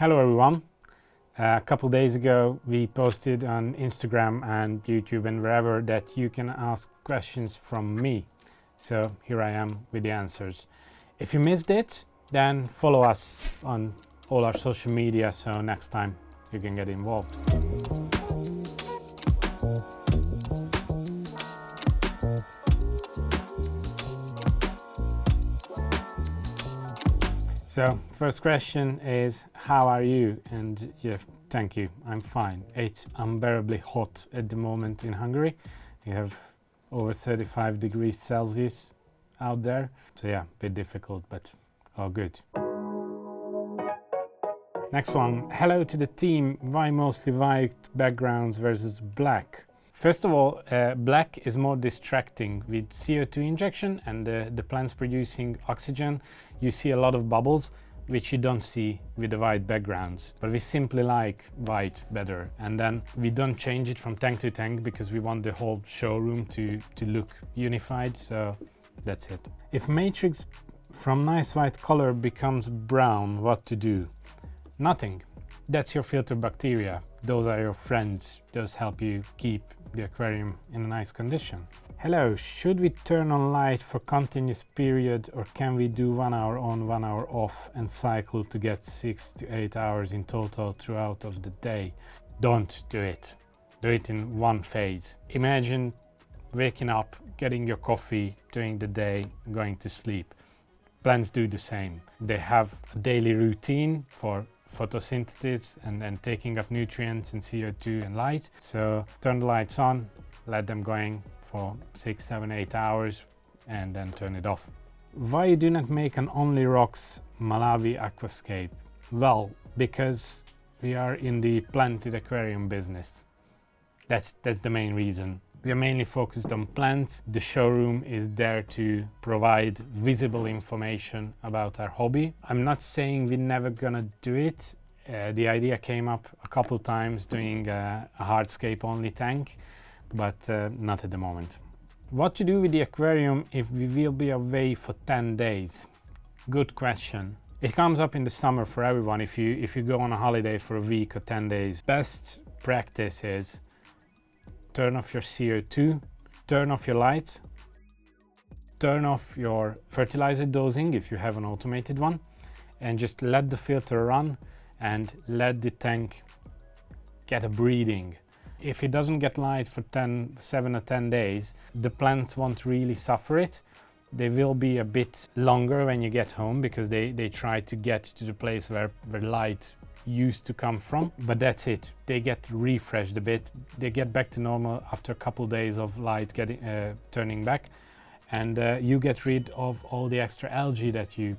Hello everyone. A couple days ago we posted on Instagram and YouTube and wherever that you can ask questions from me. So here I am with the answers. If you missed it, then follow us on all our social media so next time you can get involved. So first question is, how are you? And yeah, thank you, I'm fine. It's unbearably hot at the moment in Hungary. You have over 35 degrees Celsius out there. So yeah, a bit difficult, but all good. Next one, hello to the team. Why mostly white backgrounds versus black? First of all, black is more distracting. With CO2 injection and the plants producing oxygen, you see a lot of bubbles, which you don't see with the white backgrounds. But we simply like white better. And then we don't change it from tank to tank because we want the whole showroom to look unified. So that's it. If matrix from nice white color becomes brown, what to do? Nothing. That's your filter bacteria. Those are your friends. Those help you keep the aquarium in a nice condition. Hello, should we turn on light for continuous period or can we do 1 hour on, 1 hour off and cycle to get 6 to 8 hours in total throughout of the day? Don't do it. Do it in one phase. Imagine waking up, getting your coffee during the day, going to sleep. Plants do the same. They have a daily routine for photosynthesis and then taking up nutrients and CO2 and light. So turn the lights on, let them going for 6, 7, 8 hours and then turn it off. Why you do not make an only rocks Malawi aquascape? Well, because we are in the planted aquarium business. That's the main reason. We are mainly focused on plants. The showroom is there to provide visible information about our hobby. I'm not saying we're never gonna do it. The idea came up a couple times doing a hardscape only tank, but not at the moment. What to do with the aquarium if we will be away for 10 days? Good question. It comes up in the summer for everyone if you go on a holiday for a week or 10 days. Best practice is turn off your CO2, turn off your lights, turn off your fertilizer dosing if you have an automated one, and just let the filter run and let the tank get a breathing. If it doesn't get light for 7 or 10 days, the plants won't really suffer it. They will be a bit longer when you get home because they try to get to the place where light used to come from, but that's it. They get refreshed a bit. They get back to normal after a couple days of light turning back, and you get rid of all the extra algae that you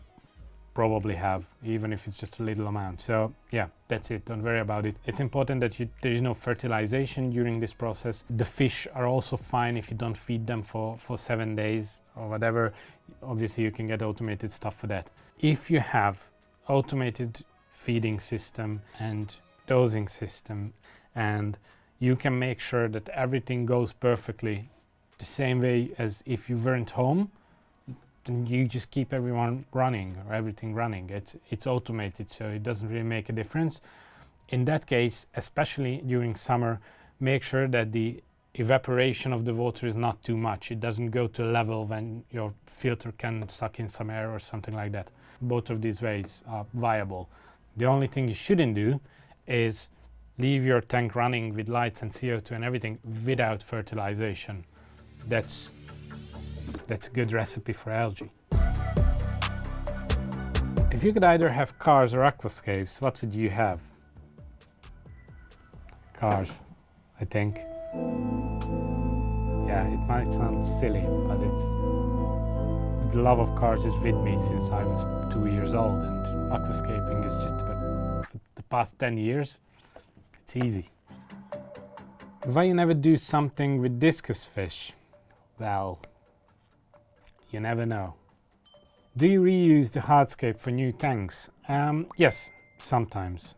probably have, even if it's just a little amount. So yeah, that's it. Don't worry about it. It's important that there is no fertilization during this process. The fish are also fine if you don't feed them for 7 days or whatever. Obviously you can get automated stuff for that. If you have automated feeding system and dosing system and you can make sure that everything goes perfectly the same way as if you weren't home, then you just keep everything running. It's automated, so it doesn't really make a difference. In that case, especially during summer, make sure that the evaporation of the water is not too much. It doesn't go to a level when your filter can suck in some air or something like that. Both of these ways are viable. The only thing you shouldn't do is leave your tank running with lights and CO2 and everything without fertilization. That's a good recipe for algae. If you could either have cars or aquascapes, what would you have? Cars, I think. Yeah, it might sound silly, but the love of cars is with me since I was 2 years old, and aquascaping is just about the past 10 years. It's easy. Why you never do something with discus fish? Well, you never know. Do you reuse the hardscape for new tanks? Yes, sometimes.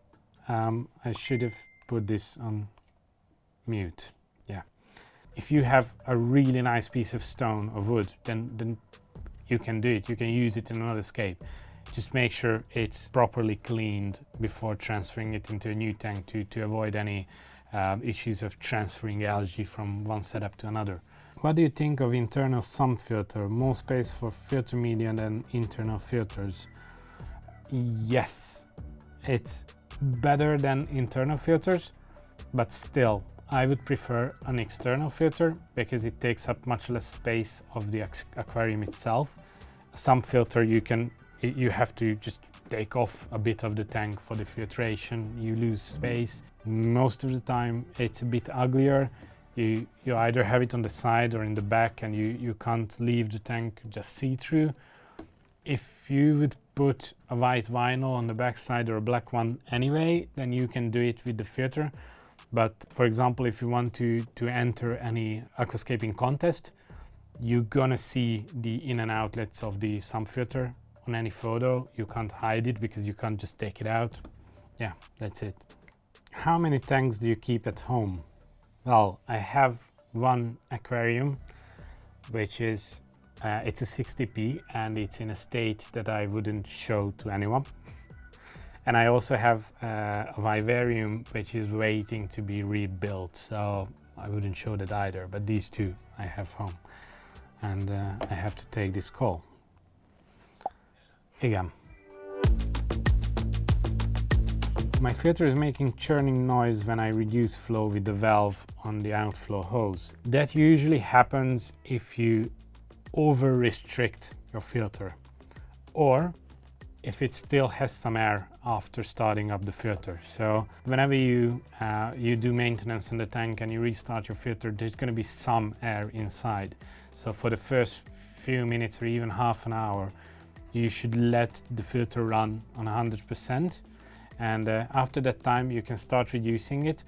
I should have put this on mute. Yeah. If you have a really nice piece of stone or wood, then you can do it. You can use it in another scape. just make sure it's properly cleaned before transferring it into a new tank to avoid any issues of transferring algae from one setup to another. What do you think of internal sump filter? More space for filter media than internal filters? Yes, it's better than internal filters, but still I would prefer an external filter because it takes up much less space of the aquarium itself. Some filter you have to just take off a bit of the tank for the filtration. You lose space. Most of the time it's a bit uglier. You either have it on the side or in the back, and you can't leave the tank just see through. If you would put a white vinyl on the back side or a black one anyway, then you can do it with the filter. But for example, if you want to enter any aquascaping contest, you're gonna see the in and outlets of the sump filter on any photo. You can't hide it because you can't just take it out. Yeah, that's it. How many tanks do you keep at home? Well, I have one aquarium, which is it's a 60p, and it's in a state that I wouldn't show to anyone. And I also have a vivarium which is waiting to be rebuilt, so I wouldn't show that either. But these two I have home, and I have to take this call. Again. My filter is making churning noise when I reduce flow with the valve on the outflow hose. That usually happens if you over restrict your filter, or if it still has some air after starting up the filter. So whenever you do maintenance in the tank and you restart your filter, there's going to be some air inside. So for the first few minutes or even half an hour, you should let the filter run on 100%. And after that time you can start reducing it,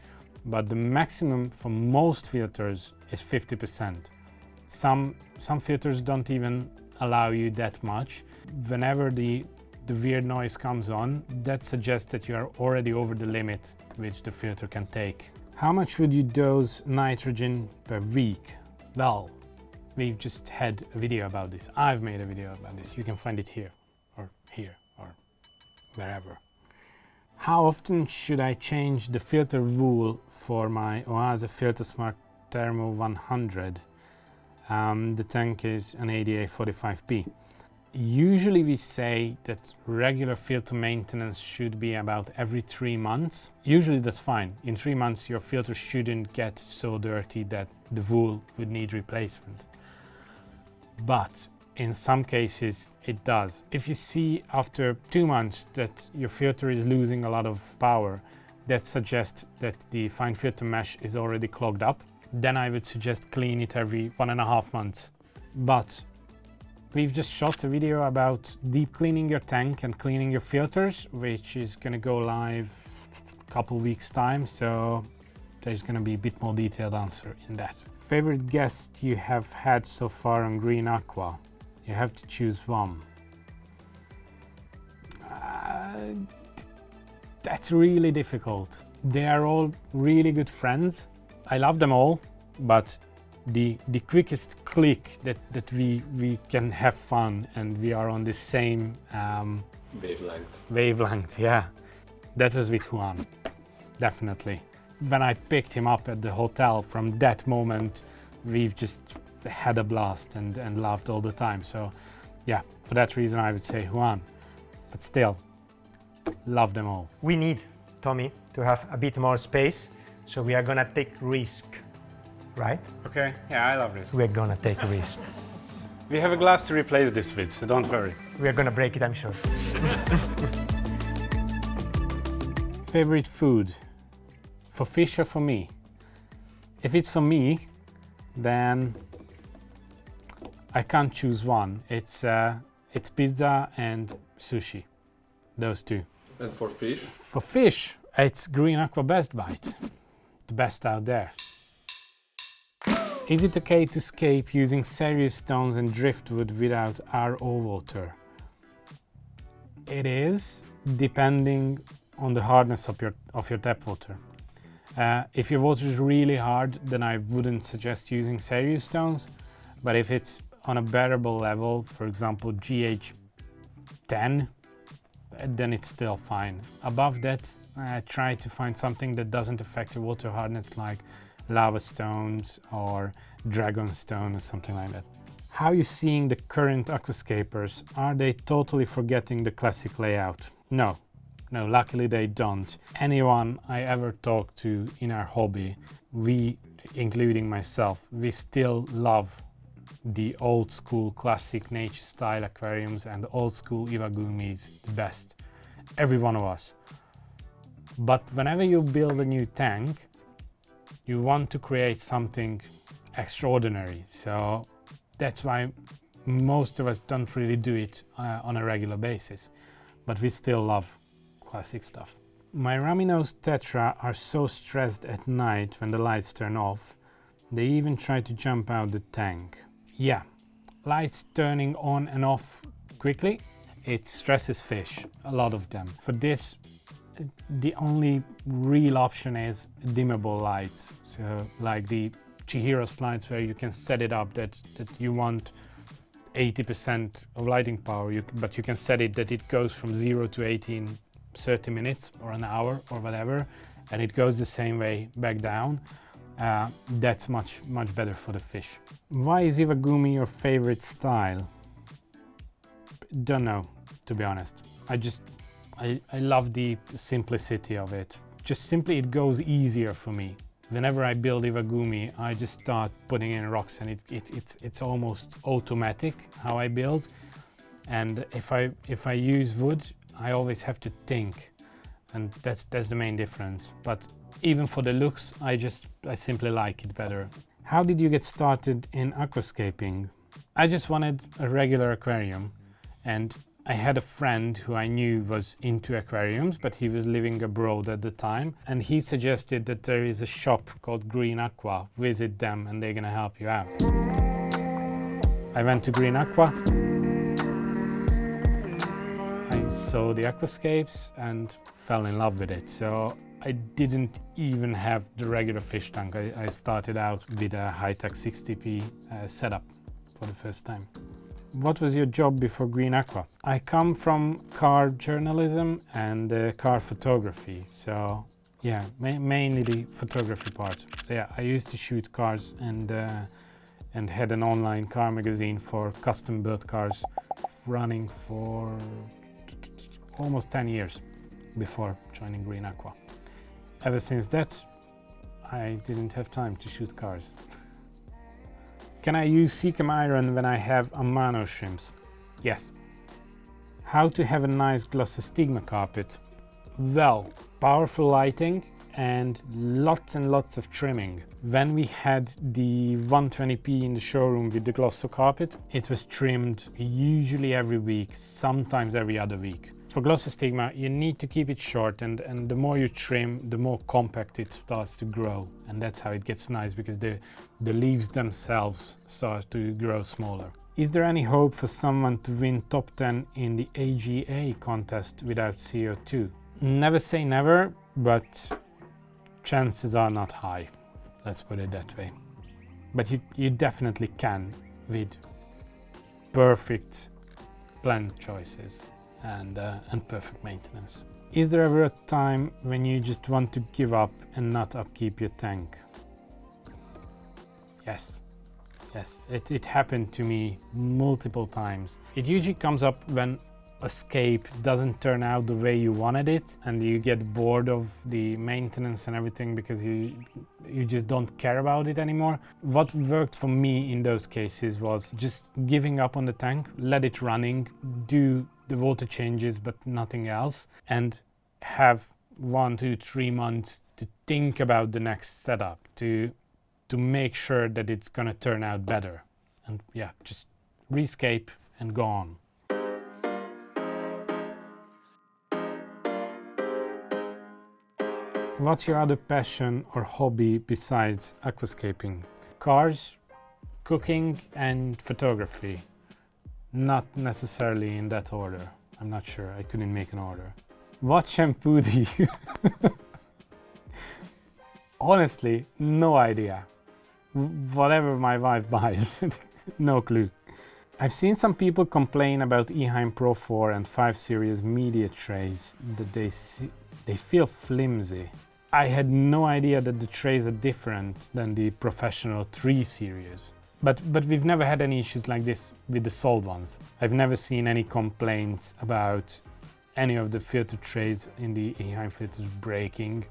but the maximum for most filters is 50%. Some filters don't even allow you that much. Whenever the weird noise comes on, that suggests that you are already over the limit which the filter can take. How much would you dose nitrogen per week? Well, we've just had a video about this. I've made a video about this. You can find it here or wherever. How often should I change the filter wool for my OASE Filter Smart Thermo 100? The tank is an ADA 45P. Usually we say that regular filter maintenance should be about every 3 months. Usually that's fine. In 3 months your filter shouldn't get so dirty that the wool would need replacement. But in some cases it does. If you see after 2 months that your filter is losing a lot of power, that suggests that the fine filter mesh is already clogged up, then I would suggest clean it every 1.5 months. But we've just shot a video about deep cleaning your tank and cleaning your filters, which is going to go live a couple weeks time, so there's going to be a bit more detailed answer in that. Favorite guest you have had so far on Green Aqua? You have to choose one. That's really difficult. They are all really good friends. I love them all, but the quickest click that we can have fun and we are on the same wavelength, yeah, that was with Juan, definitely. When I picked him up at the hotel, from that moment we've just had a blast and laughed all the time. So yeah, for that reason I would say Juan, but still love them all. We need Tommy to have a bit more space, so we are gonna take risk, right? Okay, yeah, I love risk. We're gonna take a risk. We have a glass to replace this with, so don't worry. We're gonna break it, I'm sure. Favorite food? For fish or for me? If it's for me, then I can't choose one. It's pizza and sushi, those two. And for fish? For fish, it's Green Aqua Best Bite, the best out there. Is it okay to scape using serious stones and driftwood without RO water? It is, depending on the hardness of your tap water. If your water is really hard, then I wouldn't suggest using serious stones. But if it's on a bearable level, for example GH 10, then it's still fine. Above that, I try to find something that doesn't affect your water hardness, like lava stones or dragon stone or something like that. How are you seeing the current aquascapers? Are they totally forgetting the classic layout? No, luckily they don't. Anyone I ever talked to in our hobby, we, including myself, we still love the old school classic nature style aquariums and the old school Iwagumis the best. Every one of us. But whenever you build a new tank, you want to create something extraordinary. So that's why most of us don't really do it on a regular basis. But we still love classic stuff. My Raminos Tetra are so stressed at night when the lights turn off, they even try to jump out the tank. Yeah, lights turning on and off quickly, it stresses fish, a lot of them. For this, the only real option is dimmable lights. So like the Chihiros lights, where you can set it up that you want 80% of lighting power, but you can set it that it goes from 0 to 80 in 30 minutes or an hour or whatever, and it goes the same way back down. That's much better for the fish. Why is Iwagumi your favorite style? Don't know, to be honest. I love the simplicity of it. Just simply it goes easier for me. Whenever I build Iwagumi, I just start putting in rocks, and it's almost automatic how I build. And if I use wood, I always have to think, and that's the main difference. But even for the looks, I simply like it better. How did you get started in aquascaping? I just wanted a regular aquarium, and I had a friend who I knew was into aquariums, but he was living abroad at the time, and he suggested that there is a shop called Green Aqua. Visit them and they're gonna help you out. I went to Green Aqua. I saw the aquascapes and fell in love with it. So I didn't even have the regular fish tank. I started out with a high-tech 60p setup for the first time. What was your job before Green Aqua? I come from car journalism and car photography, so yeah, mainly the photography part. So yeah, I used to shoot cars and had an online car magazine for custom built cars running for almost 10 years before joining Green Aqua. Ever since that, I didn't have time to shoot cars. Can I use Seachem iron when I have Amano shrimps? Yes. How to have a nice glossostigma carpet? Well, powerful lighting and lots of trimming. When we had the 120p in the showroom with the glosso carpet, it was trimmed usually every week, sometimes every other week. For glossostigma, you need to keep it short, and the more you trim, the more compact it starts to grow. And that's how it gets nice, because the leaves themselves start to grow smaller. Is there any hope for someone to win top 10 in the AGA contest without CO2? Never say never, but chances are not high. Let's put it that way. But you definitely can with perfect blend choices and perfect maintenance. Is there ever a time when you just want to give up and not upkeep your tank? Yes, it happened to me multiple times. It usually comes up when a scape doesn't turn out the way you wanted it, and you get bored of the maintenance and everything because you just don't care about it anymore. What worked for me in those cases was just giving up on the tank, let it running, do the water changes but nothing else, and have 1 to 3 months to think about the next setup, to make sure that it's gonna turn out better. And yeah, just rescape and go on. What's your other passion or hobby besides aquascaping? Cars, cooking and photography. Not necessarily in that order. I'm not sure, I couldn't make an order. What shampoo do you Honestly, no idea. Whatever my wife buys, no clue. I've seen some people complain about Eheim Pro 4 and 5 series media trays, that they feel flimsy. I had no idea that the trays are different than the professional 3 series. But we've never had any issues like this with the sold ones. I've never seen any complaints about any of the filter trays in the Eheim filters breaking.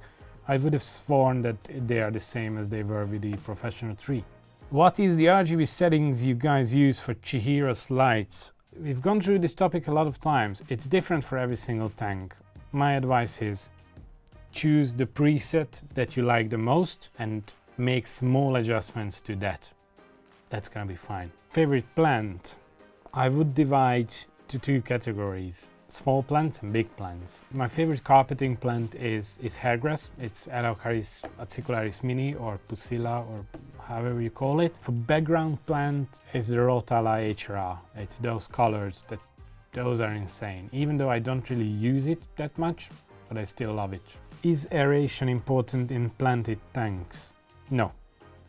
I would have sworn that they are the same as they were with the professional 3. What is the RGB settings you guys use for Chihiros lights? We've gone through this topic a lot of times. It's different for every single tank. My advice is choose the preset that you like the most and make small adjustments to that. That's gonna be fine. Favorite plant? I would divide to 2 categories. Small plants and big plants. My favorite carpeting plant is hairgrass. It's Araucaris acicularis mini or Pusilla or however you call it. For background plant is the Rotala HRA. It's those colors those are insane. Even though I don't really use it that much, but I still love it. Is aeration important in planted tanks? No,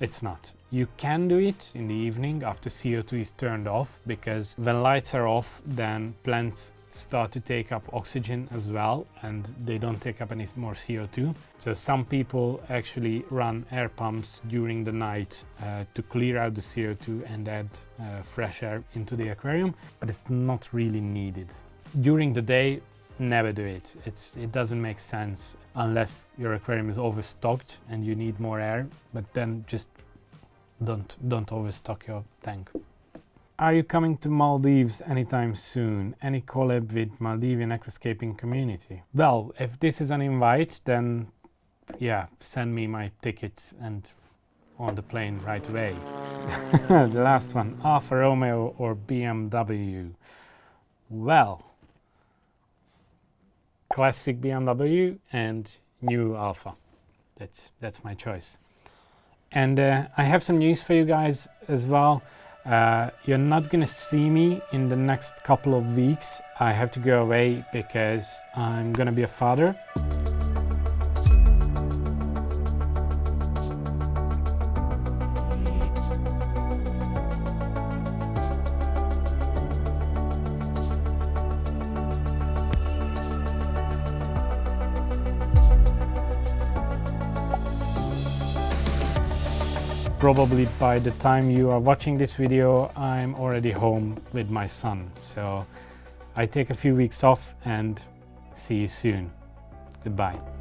it's not. You can do it in the evening after CO2 is turned off, because when lights are off, then plants start to take up oxygen as well, and they don't take up any more CO2. So some people actually run air pumps during the night to clear out the CO2 and add fresh air into the aquarium, but it's not really needed. During the day, never do it. It doesn't make sense unless your aquarium is overstocked and you need more air, but then just don't overstock your tank. Are you coming to Maldives anytime soon? Any collab with Maldivian aquascaping community? Well, if this is an invite, then yeah, send me my tickets and on the plane right away. The last one, Alfa Romeo or BMW? Well, classic BMW and new Alfa. That's my choice. And I have some news for you guys as well. You're not gonna see me in the next couple of weeks. I have to go away because I'm gonna be a father. Probably by the time you are watching this video, I'm already home with my son. So I take a few weeks off and see you soon. Goodbye.